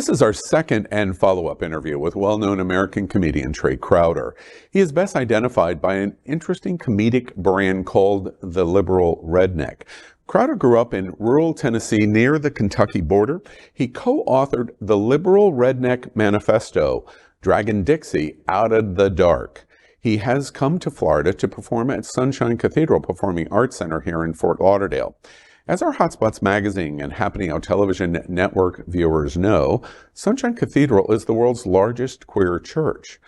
This is our second and follow-up interview with well-known American comedian Trae Crowder. He is best identified by an interesting comedic brand called the Liberal Redneck. Crowder grew up in rural Tennessee near the Kentucky border. He co-authored the Liberal Redneck Manifesto, Draggin Dixie, Outta the Dark. He has come to Florida to perform at Sunshine Cathedral Performing Arts Center here in Fort Lauderdale. As our Hotspots magazine and Happening Out television network viewers know, Sunshine Cathedral is the world's largest queer church.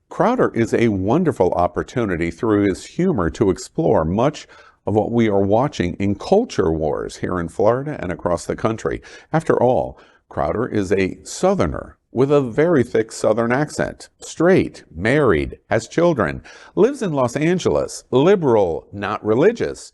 Crowder is a wonderful opportunity through his humor to explore much of what we are watching in culture wars here in Florida and across the country. After all, Crowder is a Southerner with a very thick Southern accent, straight, married, has children, lives in Los Angeles, liberal, not religious,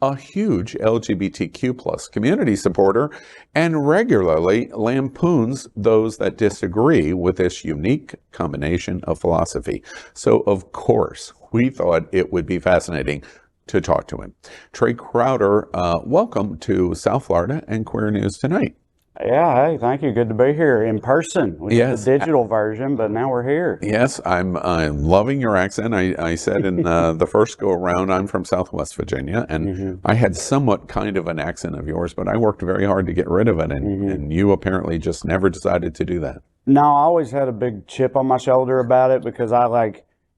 a huge LGBTQ plus community supporter, and regularly lampoons those that disagree with this unique combination of philosophy. So, of course, we thought it would be fascinating to talk to him. Trae Crowder, welcome to South Florida and Queer News Tonight. Yeah, hey, thank you. Good to be here in person. We had the digital version, but now we're here. Yes, I'm loving your accent. I said in the first go around, I'm from Southwest Virginia, and I had somewhat kind of an accent of yours, but I worked very hard to get rid of it, and you apparently just never decided to do that. No, I always had a big chip on my shoulder about it because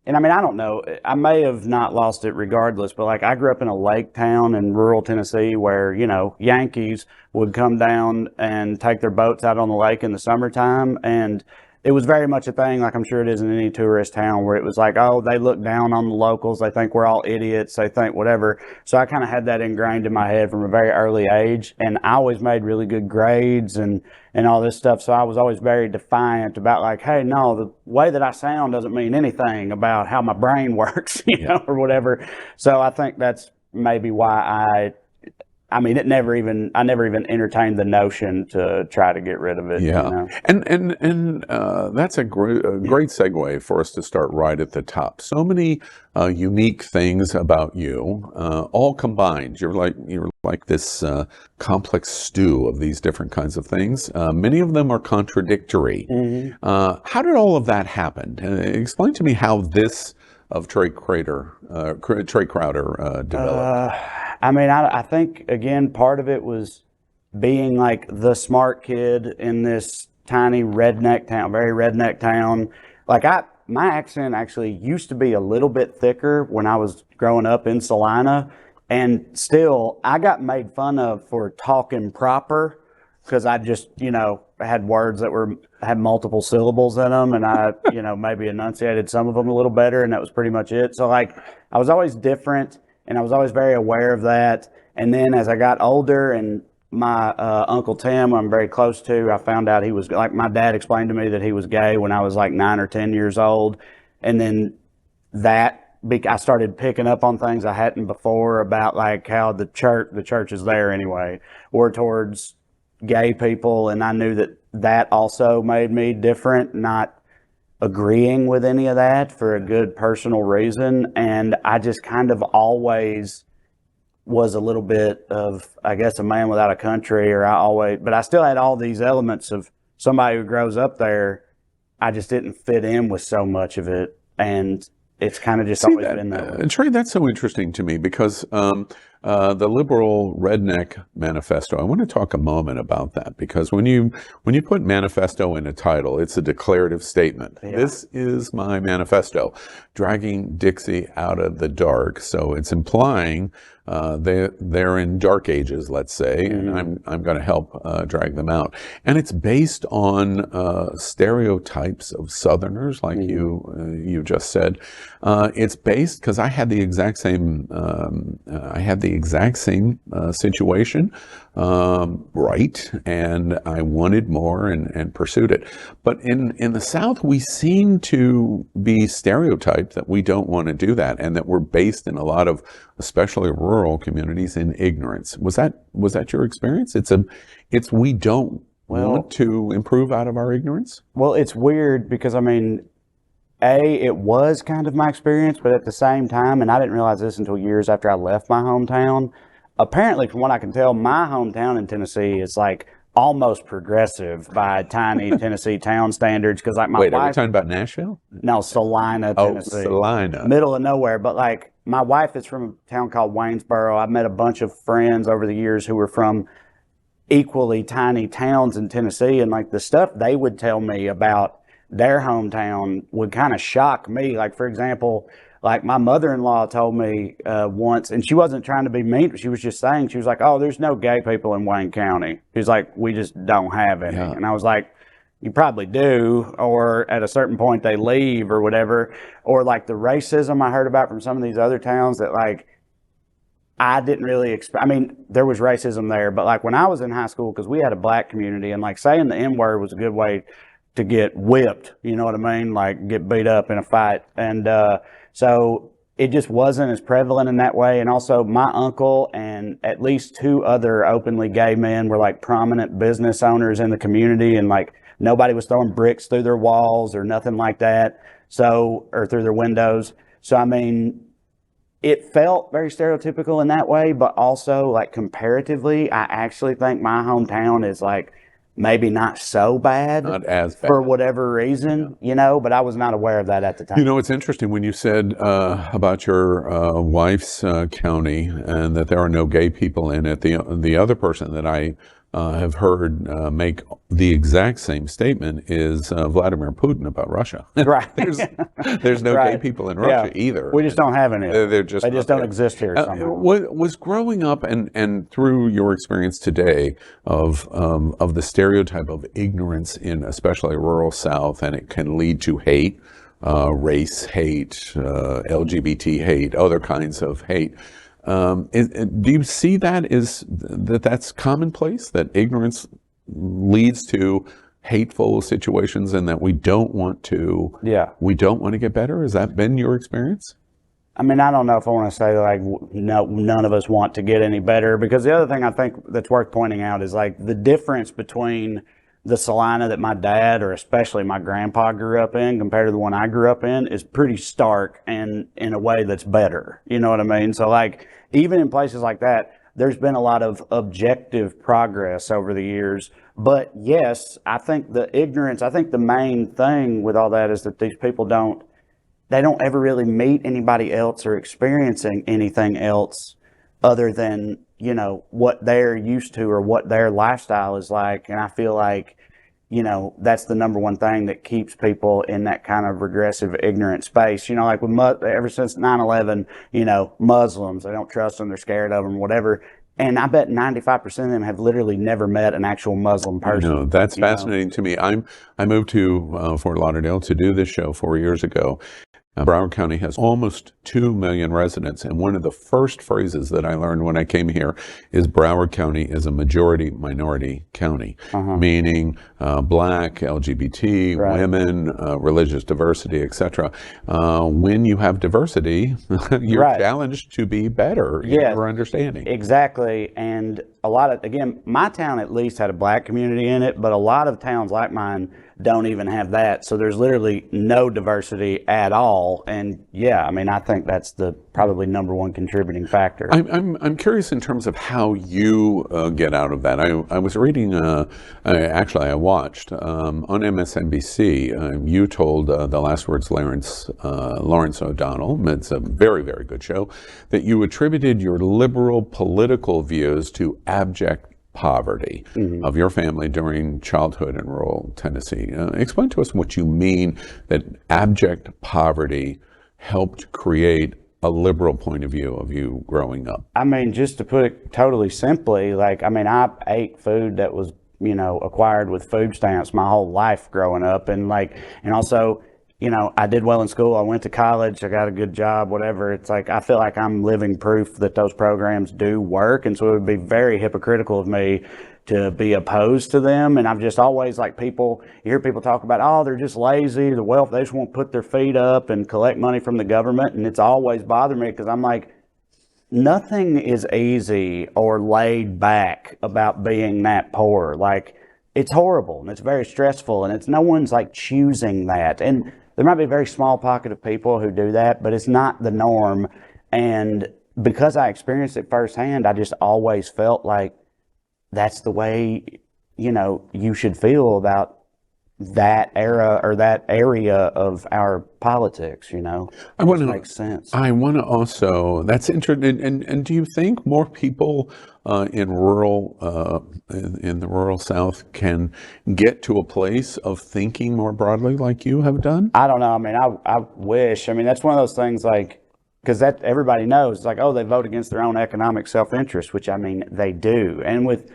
and I mean, I don't know, I may have not lost it regardless, but like I grew up in a lake town in rural Tennessee where, you know, Yankees would come down and take their boats out on the lake in the summertime. And it was very much a thing, like I'm sure it is in any tourist town, where it was like, oh, they look down on the locals. They think we're all idiots. They think whatever. So I kind of had that ingrained in my head from a very early age. And I always made really good grades and all this stuff. So I was always very defiant about like, hey, no, the way that I sound doesn't mean anything about how my brain works, you know, or whatever. So I think that's maybe why I mean, I never even entertained the notion to try to get rid of it. Yeah, you know? and that's a great segue for us to start right at the top. So many unique things about you, all combined. You're like this complex stew of these different kinds of things. Many of them are contradictory. How did all of that happen? Explain to me how this of Trae Crowder developed. I mean, I think, again, part of it was being like the smart kid in this tiny redneck town, very redneck town. Like my accent actually used to be a little bit thicker when I was growing up in Salina. And still, I got made fun of for talking proper because I just, you know, had words that had multiple syllables in them. And I, you know, maybe enunciated some of them a little better. And that was pretty much it. So, like, I was always different. And I was always very aware of that. And then as I got older and my Uncle Tim, who I'm very close to, I found out he was, like, my dad explained to me that he was gay when I was like 9 or 10 years old. And then I started picking up on things I hadn't before about like how the church is there anyway, or towards gay people. And I knew that also made me different, not agreeing with any of that for a good personal reason. And I just kind of always was a little bit of, I guess, a man without a country, but I still had all these elements of somebody who grows up there. I just didn't fit in with so much of it. And it's kind of just always been that way. Trae, that's so interesting to me because the Liberal Redneck Manifesto, I want to talk a moment about that because when you put manifesto in a title, it's a declarative statement. Yeah. This is my manifesto, dragging Dixie out of the dark. So it's implying they're in dark ages, let's say, and I'm going to help drag them out. And it's based on stereotypes of Southerners, like you just said. It's based because I had the exact same situation, right, and I wanted more and pursued it. But in the South, we seem to be stereotyped that we don't want to do that, and that we're based in a lot of, especially rural communities, in ignorance. Was that your experience? We don't want to improve out of our ignorance? Well, it's weird because, I mean, it was kind of my experience, but at the same time, and I didn't realize this until years after I left my hometown, apparently, from what I can tell, my hometown in Tennessee is like almost progressive by tiny Tennessee town standards. Because like my Wait, are we wife, talking about Nashville? no, Salina, Tennessee. Oh, Salina. Middle of nowhere. But like my wife is from a town called Waynesboro. I've met a bunch of friends over the years who were from equally tiny towns in Tennessee, and like the stuff they would tell me about their hometown would kind of shock me. Like, for example, like my mother-in-law told me once, and she wasn't trying to be mean, she was just saying, she was like, oh, there's no gay people in Wayne County. She's like, we just don't have any. Yeah. And I was like, you probably do, or at a certain point they leave or whatever. Or like the racism I heard about from some of these other towns that like I didn't really expect. I mean, there was racism there, but like when I was in high school, because we had a black community, and like saying the N-word was a good way to get whipped, you know what I mean? Like get beat up in a fight. And so it just wasn't as prevalent in that way. And also my uncle and at least two other openly gay men were like prominent business owners in the community, and like nobody was throwing bricks through their walls or nothing like that. So, or through their windows. So, I mean, it felt very stereotypical in that way, but also like comparatively, I actually think my hometown is like maybe not so bad, Not as bad. for whatever reason, you know, but I was not aware of that at the time. You know, it's interesting when you said about your wife's county and that there are no gay people in it. The other person that I have heard make the exact same statement is Vladimir Putin about Russia. Right. there's no Right. gay people in Russia Yeah. either. We just don't have any. They just not don't there. exist here somehow. Was growing up and through your experience today of the stereotype of ignorance in especially rural South, and it can lead to hate, race hate, LGBT hate, other kinds of hate. Do you see that that's commonplace, that ignorance leads to hateful situations, and that we don't want to get better? Has that been your experience? I mean, I don't know if I want to say like no, none of us want to get any better, because the other thing I think that's worth pointing out is like the difference between the Salina that my dad, or especially my grandpa, grew up in compared to the one I grew up in is pretty stark, and in a way that's better. You know what I mean? So like even in places like that, there's been a lot of objective progress over the years. But yes, I think the ignorance, I think the main thing with all that is that these people don't ever really meet anybody else or experiencing anything else other than, you know, what they're used to or what their lifestyle is like. And I feel like, you know, that's the number one thing that keeps people in that kind of regressive, ignorant space. You know, like with ever since 9/11, you know, Muslims, they don't trust them, they're scared of them, whatever. And I bet 95% of them have literally never met an actual Muslim person. No, that's fascinating to me. I moved to Fort Lauderdale to do this show 4 years ago. Broward County has almost 2 million residents, and one of the first phrases that I learned when I came here is Broward County is a majority-minority county, meaning black, LGBT, Right. women, religious diversity, etc. When you have diversity, you're Right. challenged to be better in your understanding. Exactly. And a lot of, again, my town at least had a black community in it, but a lot of towns like mine don't even have that. So there's literally no diversity at all. And yeah, I mean, I think that's the probably number one contributing factor. I'm curious in terms of how you get out of that. I was reading, I watched on MSNBC. You told The Last Words Lawrence O'Donnell, it's a very, very good show, that you attributed your liberal political views to abject poverty of your family during childhood in rural Tennessee. Explain to us what you mean that abject poverty helped create a liberal point of view of you growing up. I mean, just to put it totally simply, like, I mean, I ate food that was, you know, acquired with food stamps my whole life growing up. And like, and also, you know, I did well in school. I went to college. I got a good job, whatever. It's like, I feel like I'm living proof that those programs do work. And so it would be very hypocritical of me to be opposed to them. And I've just always, like, you hear people talk about, oh, they're just lazy, the wealth, they just won't put their feet up and collect money from the government. And it's always bothered me, because I'm like, nothing is easy or laid back about being that poor. Like, it's horrible and it's very stressful, and it's no one's like choosing that. And there might be a very small pocket of people who do that, but it's not the norm. And because I experienced it firsthand, I just always felt like that's the way you should feel about that era or that area of our politics. I want to makes sense. I want to also. That's interesting. And do you think more people in in the rural South can get to a place of thinking more broadly, like you have done? I don't know. I mean, I wish. I mean, that's one of those things, like, because that everybody knows, like, oh, they vote against their own economic self-interest, which, I mean, they do. And with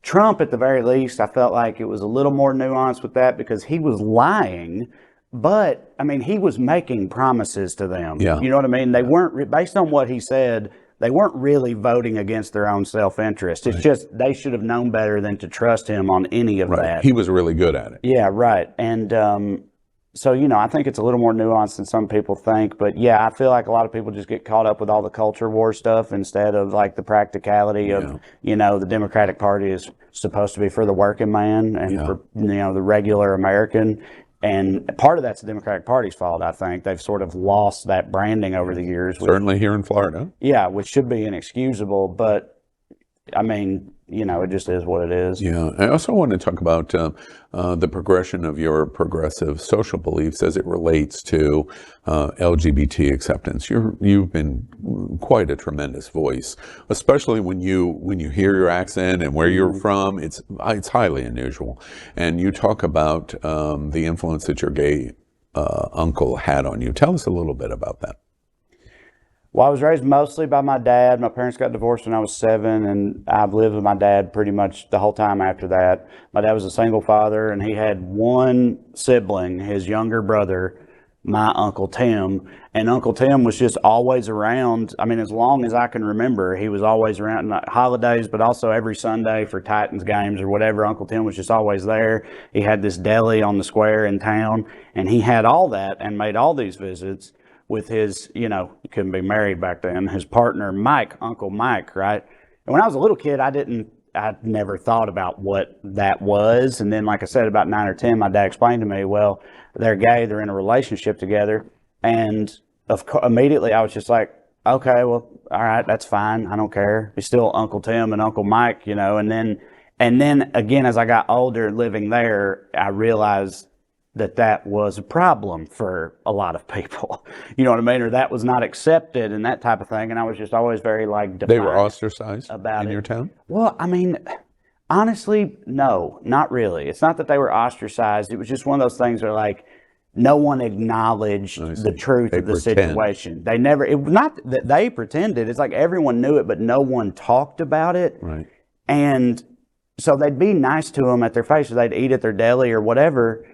Trump, at the very least, I felt like it was a little more nuanced with that, because he was lying, but I mean, he was making promises to them. Yeah. You know what I mean? They weren't, based on what he said, they weren't really voting against their own self-interest. It's just they should have known better than to trust him on any of that. He was really good at it. Yeah, right. And so, I think it's a little more nuanced than some people think. But yeah, I feel like a lot of people just get caught up with all the culture war stuff instead of like the practicality of, the Democratic Party is supposed to be for the working man and for, the regular American. And part of that's the Democratic Party's fault, I think. They've sort of lost that branding over the years. Certainly here in Florida. Yeah, which should be inexcusable. But, I mean, it just is what it is. Yeah. I also want to talk about the progression of your progressive social beliefs as it relates to LGBT acceptance. You've been quite a tremendous voice, especially when you hear your accent and where you're from. It's highly unusual. And you talk about the influence that your gay uncle had on you. Tell us a little bit about that. Well, I was raised mostly by my dad. My parents got divorced when I was 7, and I've lived with my dad pretty much the whole time after that. My dad was a single father, and he had one sibling, his younger brother, my Uncle Tim. And Uncle Tim was just always around. I mean, as long as I can remember, he was always around, not holidays, but also every Sunday for Titans games or whatever. Uncle Tim was just always there. He had this deli on the square in town, and he had all that and made all these visits with his, he couldn't be married back then, his partner, Mike, Uncle Mike, right? And when I was a little kid, I never thought about what that was. And then, like I said, about 9 or 10, my dad explained to me, well, they're gay, they're in a relationship together. And immediately I was just like, okay, well, all right, that's fine. I don't care. He's still Uncle Tim and Uncle Mike, and then again, as I got older living there, I realized that was a problem for a lot of people. You know what I mean? Or that was not accepted and that type of thing. And I was just always very They were ostracized about in your town? Well, I mean, honestly, no, not really. It's not that they were ostracized. It was just one of those things where like no one acknowledged the truth of the situation. They never, it was not that they pretended. It's like everyone knew it, but no one talked about it. Right. And so they'd be nice to them at their face, or they'd eat at their deli or whatever.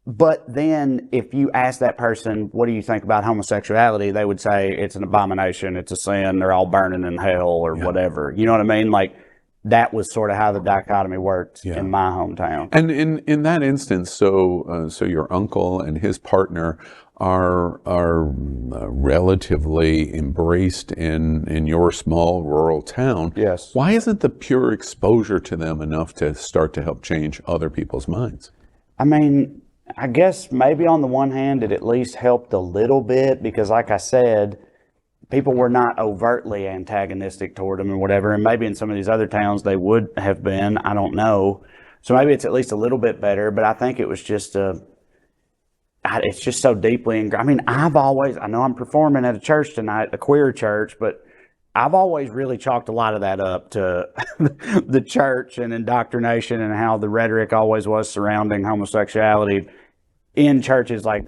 But then if you ask that person, what do you think about homosexuality? They would say it's an abomination, it's a sin, they're all burning in hell or whatever. You know what I mean? Like that was sort of how the dichotomy worked in my hometown. And in that instance, so your uncle and his partner are relatively embraced in your small rural town. Yes. Why isn't the pure exposure to them enough to start to help change other people's minds? I mean, I guess maybe on the one hand, it at least helped a little bit because, like I said, people were not overtly antagonistic toward them and whatever. And maybe in some of these other towns they would have been. I don't know. So maybe it's at least a little bit better. But I think it was just it's just so deeply ingrained. I mean, I know I'm performing at a church tonight, a queer church, but I've always really chalked a lot of that up to the church and indoctrination and how the rhetoric always was surrounding homosexuality in churches like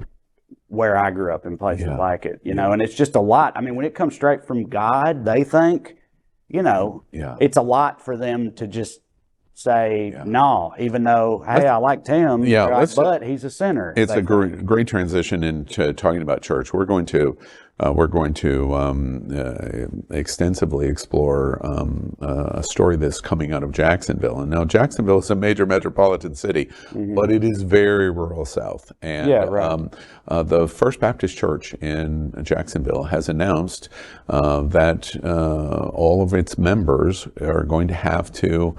where I grew up in places like it, and it's just a lot. I mean, when it comes straight from God, they think, it's a lot for them to just say no, even though, hey, I like Tim, but he's a sinner. It's a great transition into talking about church. We're going to extensively explore a story that's coming out of Jacksonville. And now Jacksonville is a major metropolitan city, but it is very rural South. And the First Baptist Church in Jacksonville has announced that all of its members are going to have to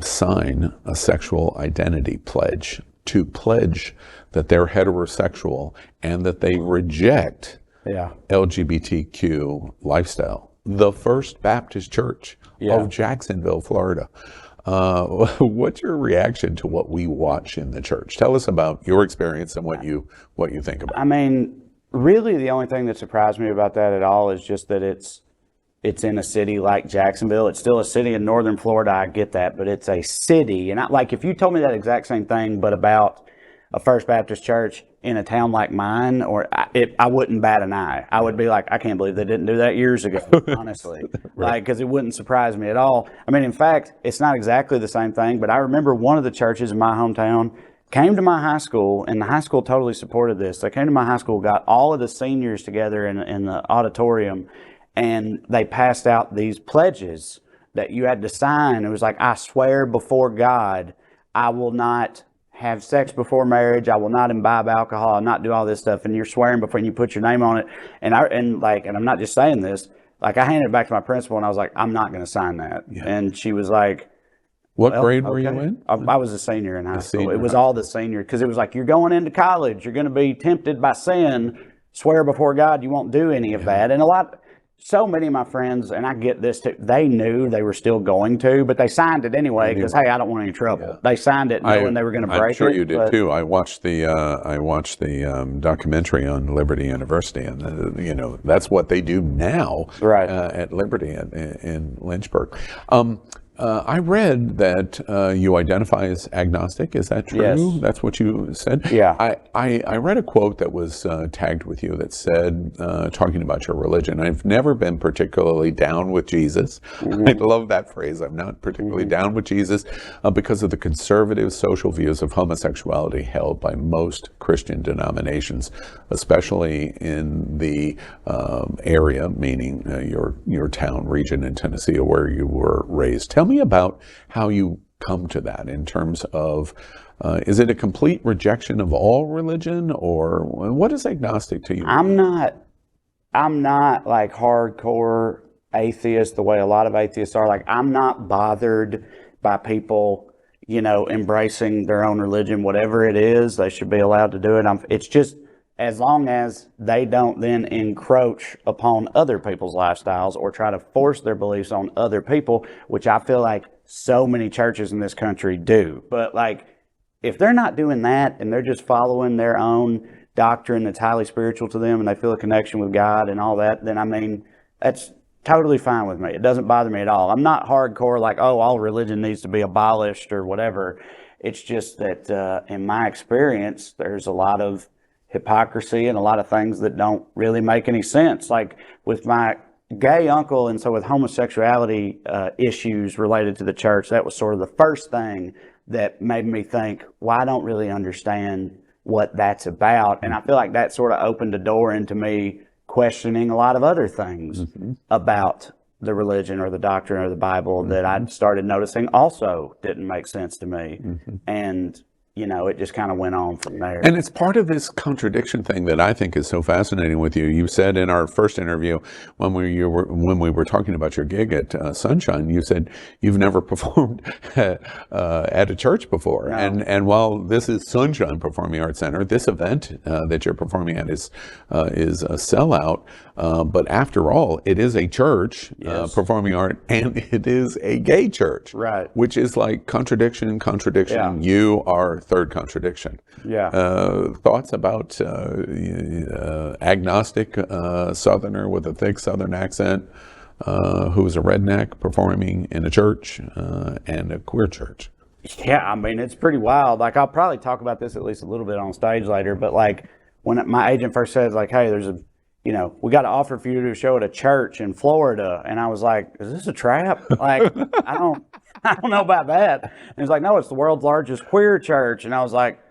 sign a sexual identity pledge to pledge that they're heterosexual and that they reject LGBTQ lifestyle. The First Baptist Church of Jacksonville, Florida. What's your reaction to what we watch in the church? Tell us about your experience and what you think about it. I mean, really the only thing that surprised me about that at all is just that it's in a city like Jacksonville. It's still a city in northern Florida, I get that, but it's a city. And like, if you told me that exact same thing, but about a First Baptist church in a town like mine, I wouldn't bat an eye. I would be like, I can't believe they didn't do that years ago, honestly. Right. Like, because it wouldn't surprise me at all. I mean, in fact, it's not exactly the same thing, but I remember one of the churches in my hometown came to my high school, and the high school totally supported this. They came to my high school, got all of the seniors together in the auditorium, and they passed out these pledges that you had to sign. It was like, I swear before God, I will not have sex before marriage. I will not imbibe alcohol. I'll not do all this stuff. And you're swearing before you put your name on it. And I'm not just saying this. Like, I handed it back to my principal, and I was like, I'm not going to sign that. Yeah. And she was like, what grade were you in? I was a senior in high school. It was all the senior, because it was like, you're going into college. You're going to be tempted by sin. Swear before God you won't do any of that. And so many of my friends, and I get this too, they knew they were still going to, but they signed it anyway because, hey, I don't want any trouble. Yeah. They signed it knowing they were going to break it. I'm sure you did too. I watched the documentary on Liberty University, and that's what they do now, right, at Liberty in Lynchburg. I read that you identify as agnostic. Is that true? Yes. That's what you said? Yeah. I read a quote that was tagged with you that said, talking about your religion, I've never been particularly down with Jesus. Mm-hmm. I love that phrase. I'm not particularly down with Jesus because of the conservative social views of homosexuality held by most Christian denominations, especially in the area, meaning your town, region in Tennessee, where you were raised. Tell me about how you come to that in terms of, is it a complete rejection of all religion, or what is agnostic to you? I'm not like hardcore atheist the way a lot of atheists are. Like, I'm not bothered by people, embracing their own religion, whatever it is. They should be allowed to do it. It's just, as long as they don't then encroach upon other people's lifestyles or try to force their beliefs on other people, which I feel like so many churches in this country do. But like, if they're not doing that and they're just following their own doctrine that's highly spiritual to them and they feel a connection with God and all that, then I mean, that's totally fine with me. It doesn't bother me at all. I'm not hardcore like, oh, all religion needs to be abolished or whatever. It's just that in my experience, there's a lot of hypocrisy and a lot of things that don't really make any sense. Like with my gay uncle, and so with homosexuality issues related to the church, that was sort of the first thing that made me think, well, I don't really understand what that's about. And I feel like that sort of opened a door into me questioning a lot of other things about the religion or the doctrine or the Bible that I started noticing also didn't make sense to me. And it just kind of went on from there. And it's part of this contradiction thing that I think is so fascinating with you. You said in our first interview, when we were talking about your gig at Sunshine, you said you've never performed at a church before. No. And while this is Sunshine Performing Arts Center, this event that you're performing at is a sellout. But after all, it is a church, performing art, and it is a gay church. Right. Which is like contradiction. Yeah. You are third contradiction. Yeah. Thoughts about agnostic Southerner with a thick Southern accent who's a redneck performing in a church and a queer church? Yeah, I mean, it's pretty wild. Like, I'll probably talk about this at least a little bit on stage later, but like when my agent first says like, hey, there's we got an offer for you to do a show at a church in Florida. And I was like, is this a trap? Like, I don't know about that. And he's like, no, it's the world's largest queer church. And I was like,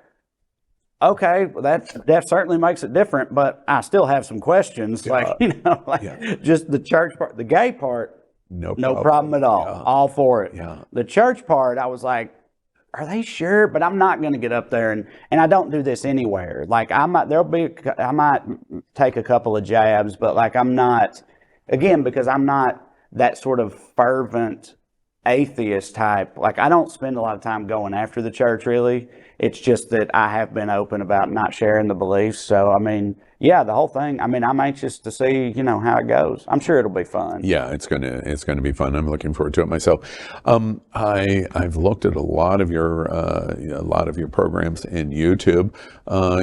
okay, well, that certainly makes it different, but I still have some questions. Just the church part, the gay part, no problem at all. Yeah. All for it. Yeah. The church part, I was like, are they sure? But I'm not going to get up there and I don't do this anywhere. Like I might take a couple of jabs, but like I'm not, again, because I'm not that sort of fervent atheist type. Like I don't spend a lot of time going after the church really. It's just that I have been open about not sharing the beliefs. So, I mean, yeah, the whole thing. I mean, I'm anxious to see, how it goes. I'm sure it'll be fun. Yeah, it's gonna be fun. I'm looking forward to it myself. I've looked at a lot of your programs in YouTube.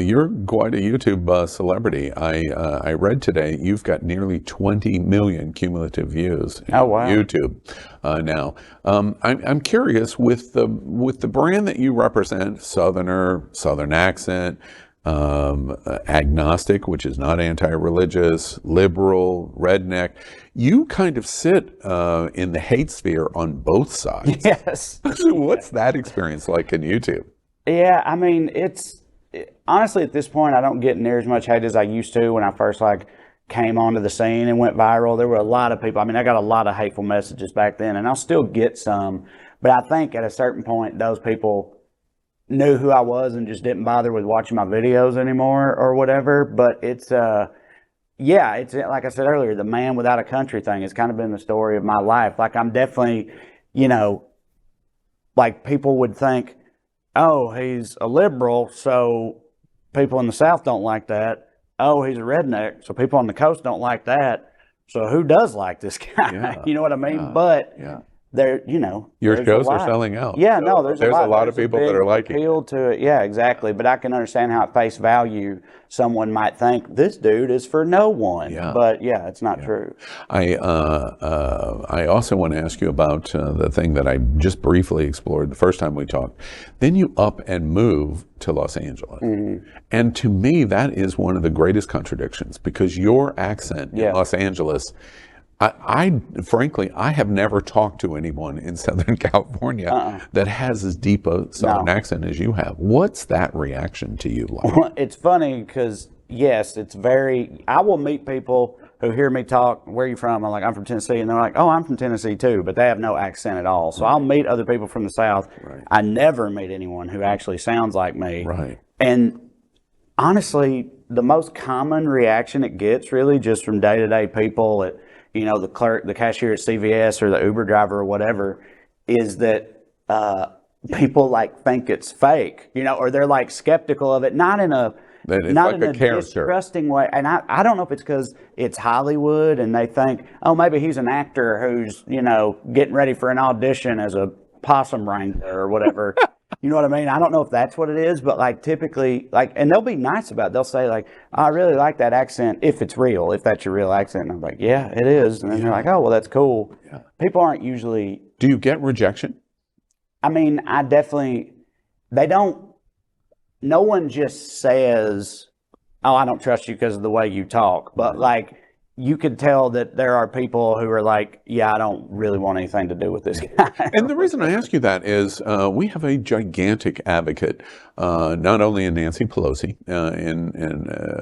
You're quite a YouTube celebrity. I read today you've got nearly 20 million cumulative views in YouTube now. I'm curious with the brand that you represent, Southern accent, agnostic, which is not anti-religious, liberal, redneck. You kind of sit in the hate sphere on both sides. Yes. What's that experience like in YouTube? Yeah, I mean, honestly, at this point, I don't get near as much hate as I used to when I first came onto the scene and went viral. There were a lot of people. I mean, I got a lot of hateful messages back then, and I'll still get some. But I think at a certain point, those people knew who I was and just didn't bother with watching my videos anymore or whatever. But it's it's like I said earlier, the man without a country thing has kind of been the story of my life. Like, I'm definitely, like, people would think, oh, he's a liberal, so people in the South don't like that. Oh, he's a redneck, so people on the coast don't like that. So who does like this guy? Yeah, you know what I mean? But there, your shows are selling out. Yeah, so no, there's a lot of people that are liking appeal to it. Yeah, exactly. But I can understand how at face value someone might think this dude is for no one. Yeah. But yeah, it's not true. I also want to ask you about the thing that I just briefly explored the first time we talked. Then you up and move to Los Angeles. Mm-hmm. And to me, that is one of the greatest contradictions, because your accent in Los Angeles, I frankly, I have never talked to anyone in Southern California that has as deep a Southern accent as you have. What's that reaction to you like? Well, it's funny because, yes, I will meet people who hear me talk, where are you from? I'm like, I'm from Tennessee. And they're like, oh, I'm from Tennessee too. But they have no accent at all. So I'll meet other people from the South. Right. I never meet anyone who actually sounds like me. Right. And honestly, the most common reaction it gets really just from day-to-day people at, the clerk, the cashier at CVS, or the Uber driver or whatever, is that people think it's fake, or they're skeptical of it, not in a distrusting way. And I don't know if it's because it's Hollywood and they think, oh, maybe he's an actor who's, getting ready for an audition as a possum wrangler or whatever. You know what I mean? I don't know if that's what it is, but typically, and they'll be nice about it. They'll say I really like that accent if it's real, if that's your real accent. And I'm like, yeah, it is. And then they're like, oh, well, that's cool. Yeah. People aren't usually. Do you get rejection? I mean, no one just says, oh, I don't trust you because of the way you talk. But you could tell that there are people who are like, yeah, I don't really want anything to do with this guy. And the reason I ask you that is we have a gigantic advocate, not only in Nancy Pelosi,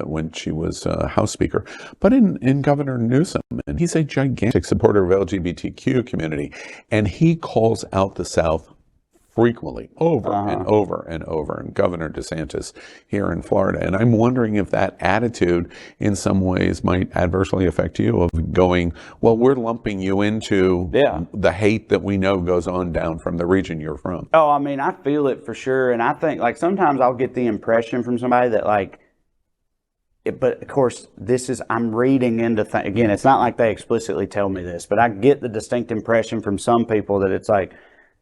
when she was House Speaker, but in Governor Newsom. And he's a gigantic supporter of LGBTQ community. And he calls out the South frequently, over and over and over, and Governor DeSantis here in Florida. And I'm wondering if that attitude in some ways might adversely affect you, of going, well, we're lumping you into the hate that we know goes on down from the region you're from. Oh, I mean, I feel it for sure. And I think sometimes I'll get the impression from somebody that but of course, I'm reading into again, it's not like they explicitly tell me this, but I get the distinct impression from some people that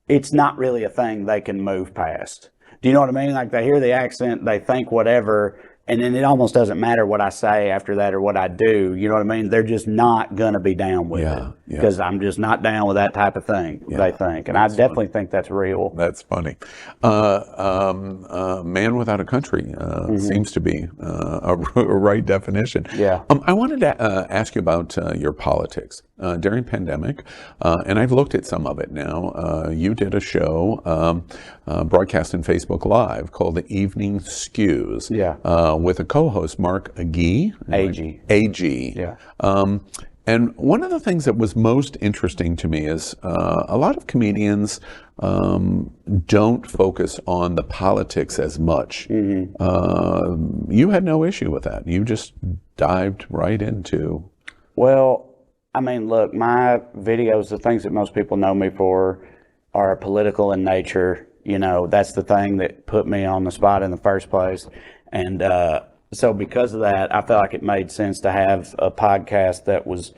it's not really a thing they can move past. Do you know what I mean? They hear the accent, they think whatever, and then it almost doesn't matter what I say after that or what I do. You know what I mean? They're just not going to be down with it because I'm just not down with that type of thing, they think. And I definitely think that's real. That's funny. Man without a country seems to be a right definition. Yeah. I wanted to ask you about your politics. During pandemic, and I've looked at some of it now, you did a show broadcast in Facebook Live called The Evening Skews with a co-host, Mark Agee. Yeah. And one of the things that was most interesting to me is a lot of comedians don't focus on the politics as much. Mm-hmm. You had no issue with that. You just dived right into... Well, I mean, look, my videos, the things that most people know me for, are political in nature. That's the thing that put me on the spot in the first place. And so because of that, I felt like it made sense to have a podcast that was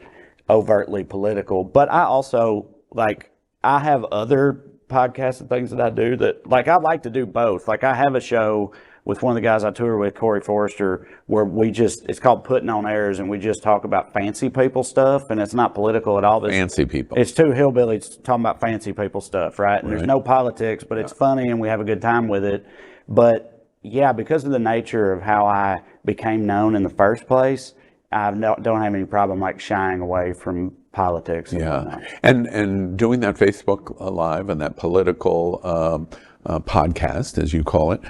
overtly political. But I also, I have other podcasts and things that I do that, I like to do both. I have a show with one of the guys I tour with, Corey Forrester, where it's called Putting on Airs, and we just talk about fancy people stuff, and it's not political at all. Fancy people. It's two hillbillies talking about fancy people stuff, right? And there's no politics, but it's funny, and we have a good time with it. But yeah, because of the nature of how I became known in the first place, I don't have any problem shying away from politics. And doing that Facebook Live and that political podcast, as you call it.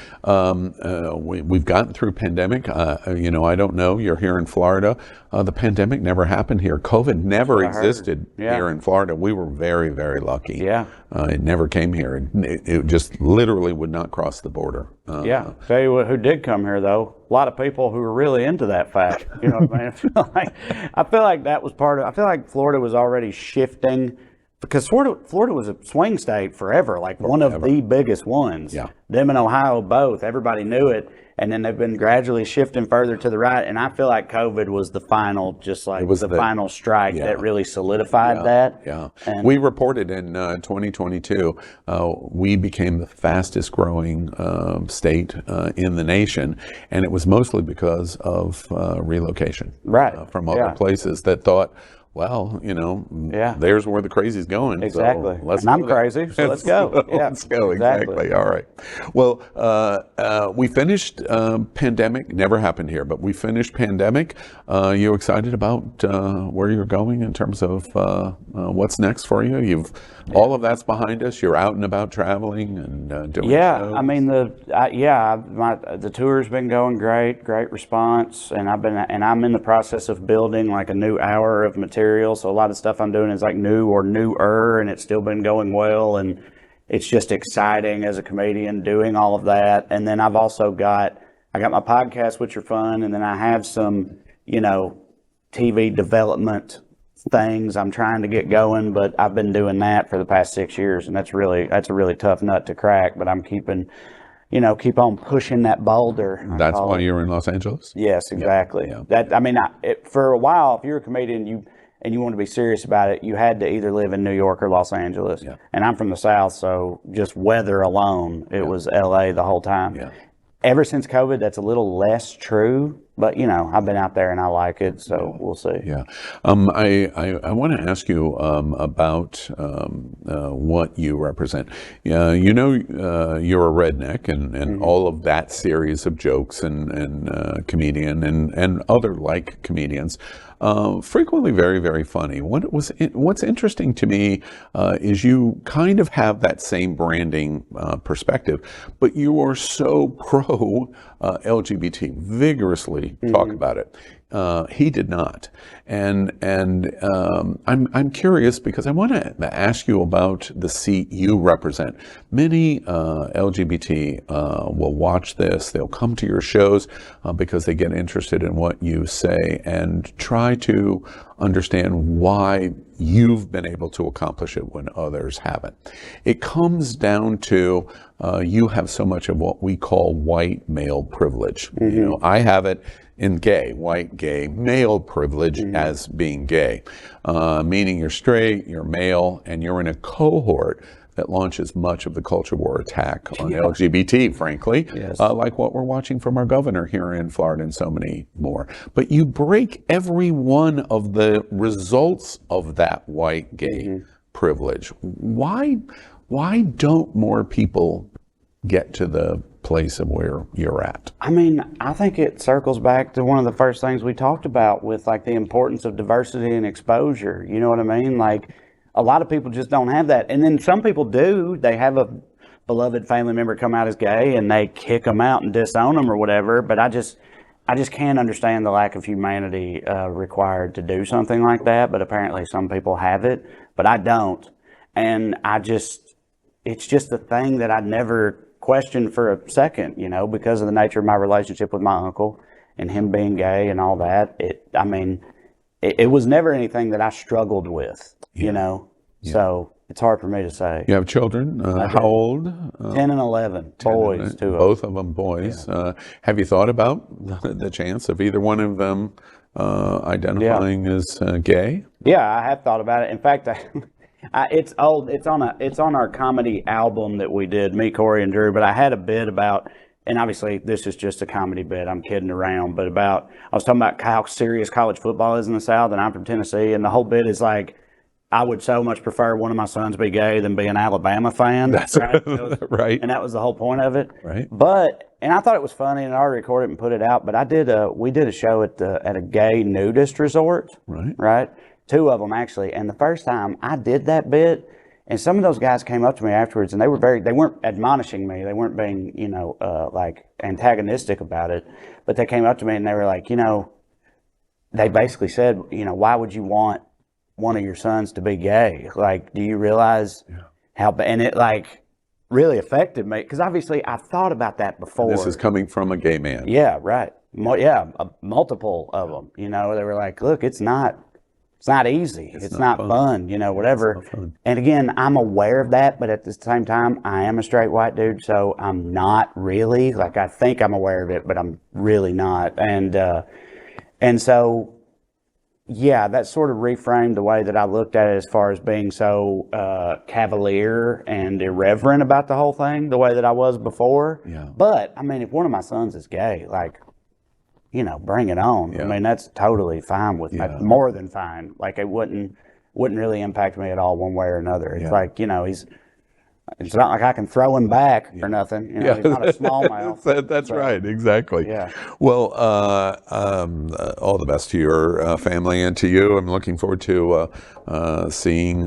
We've gotten through pandemic. I don't know. You're here in Florida. The pandemic never happened here. COVID never existed here in Florida. We were very, very lucky. It never came here. It just literally would not cross the border. Tell you what, who did come here though? A lot of people who were really into that fact. You know what I mean? I feel like that was part of. I feel like Florida was already shifting. Because Florida was a swing state forever, one of the biggest ones. Them and Ohio both, everybody knew it. And then they've been gradually shifting further to the right. And I feel like COVID was the final, the final strike that really solidified that. And we reported in 2022, we became the fastest growing state in the nation. And it was mostly because of relocation from other places that thought, well, there's where the crazy's going. Exactly. So let's I'm crazy, so let's go. Let's go. Exactly. All right. Well, we finished pandemic. Never happened here, but we finished pandemic. You excited about where you're going in terms of what's next for you? All of that's behind us. You're out and about traveling and doing shows. I mean the tour's been going great response, and I'm in the process of building a new hour of material. So a lot of stuff I'm doing is new or newer, and it's still been going well, and it's just exciting as a comedian doing all of that. And then I've also got my podcast, which are fun, and then I have some TV development things I'm trying to get going, but I've been doing that for the past 6 years, and that's a really tough nut to crack, but I'm keep on pushing that boulder. That's why you're in Los Angeles? Yes, exactly. For a while, if you're a comedian, and you want to be serious about it, you had to either live in New York or Los Angeles. And I'm from the South, so just weather alone, it was LA the whole time. Ever since COVID, that's a little less true, but I've been out there and I like it, so we'll see. I want to ask you about what you represent. You're a redneck, and all of that series of jokes and comedian and other comedians. Frequently very, very funny. What's interesting to me is you kind of have that same branding perspective, but you are so pro LGBT, vigorously talk about it. He did not, and I'm curious because I want to ask you about the seat you represent. Many LGBT will watch this; they'll come to your shows because they get interested in what you say and try to understand why you've been able to accomplish it when others haven't. It comes down to you have so much of what we call white male privilege. I have it in white gay male privilege as being gay, meaning you're straight, you're male, and you're in a cohort that launches much of the culture war attack on LGBT, frankly, like what we're watching from our governor here in Florida and so many more. But you break every one of the results of that white gay privilege. Why don't more people get to the place of where you're at? I mean, I think it circles back to one of the first things we talked about with the importance of diversity and exposure. You know what I mean? A lot of people just don't have that. And then some people do. They have a beloved family member come out as gay and they kick them out and disown them or whatever. But I just can't understand the lack of humanity required to do something like that. But apparently some people have it, but I don't. And it's just a thing that I never questioned for a second, because of the nature of my relationship with my uncle and him being gay and all that. It was never anything that I struggled with, So It's hard for me to say. You have children. How old? 10 and 11, boys, two of them. Both of them boys. Yeah. Have you thought about the chance of either one of them identifying as gay? Yeah, I have thought about it. In fact, it's old. It's on our comedy album that we did, me, Corey, and Drew. But I had a bit about, and obviously this is just a comedy bit. I'm kidding around, but I was talking about how serious college football is in the South, and I'm from Tennessee, and the whole bit is like, I would so much prefer one of my sons be gay than be an Alabama fan. That's right. Right. And that was the whole point of it. Right. And I thought it was funny, and I already recorded it and put it out. But we did a show at a gay nudist resort. Right. Right. Two of them actually. And the first time I did that bit, and some of those guys came up to me afterwards, and they weren't admonishing me. They weren't being, like antagonistic about it. But they came up to me and they were like, they basically said, why would you want one of your sons to be gay? Like, do you realize how, and it like really affected me, because obviously I've thought about that before. This is coming from a gay man. Yeah, right. Multiple of them, they were like, look, it's not easy. It's not fun, whatever. It's not fun. And again, I'm aware of that, but at the same time, I am a straight white dude, so I'm not really, like, I think I'm aware of it, but I'm really not. And so, yeah, that sort of reframed the way that I looked at it, as far as being so cavalier and irreverent about the whole thing, the way that I was before. Yeah. But I mean, if one of my sons is gay, like, bring it on. Yeah. I mean, that's totally fine with me, more than fine. Like, it wouldn't really impact me at all one way or another. It's like, it's not like I can throw him back or nothing. He's not a smallmouth. That's right, exactly. Yeah. Well, all the best to your family and to you. I'm looking forward to seeing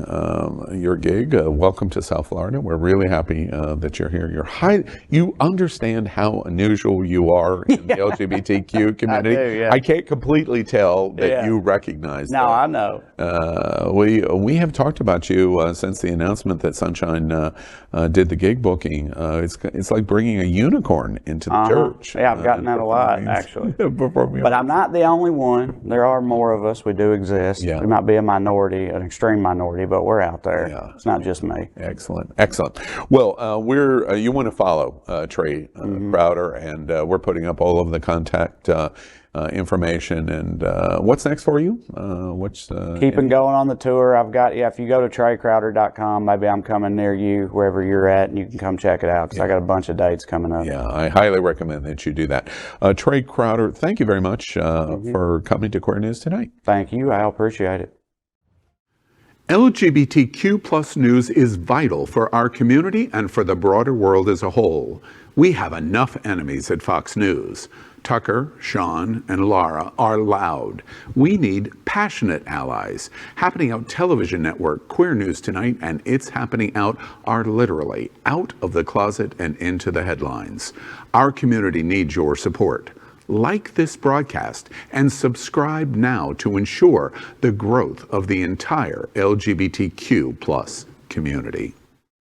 your gig. Welcome to South Florida. We're really happy that you're here. You understand how unusual you are in the LGBTQ community. I do, yeah. I can't completely tell that you recognize that. I know. We have talked about you since the announcement that Sunshine did the gig booking. It's like bringing a unicorn into the church. Yeah, I've gotten that a lot, actually. But I'm not the only one. There are more of us. We do exist. Yeah. We might be a minority, an extreme minority, but we're out there. Yeah. It's not just me. Excellent. Well, you want to follow Trae Crowder, and we're putting up all of the contact information. And what's next for you? Keeping going on the tour. I've got, if you go to TraeCrowder.com, maybe I'm coming near you, wherever you're at, and you can come check it out, because I got a bunch of dates coming up. Yeah, I highly recommend that you do that. Trae Crowder, thank you very much for coming to Queer News tonight. Thank you. I appreciate it. LGBTQ plus news is vital for our community and for the broader world as a whole. We have enough enemies at Fox News. Tucker, Sean, and Laura are loud. We need passionate allies. Happening Out television network, Queer News Tonight, and It's Happening Out are literally out of the closet and into the headlines. Our community needs your support. Like this broadcast and subscribe now to ensure the growth of the entire LGBTQ plus community.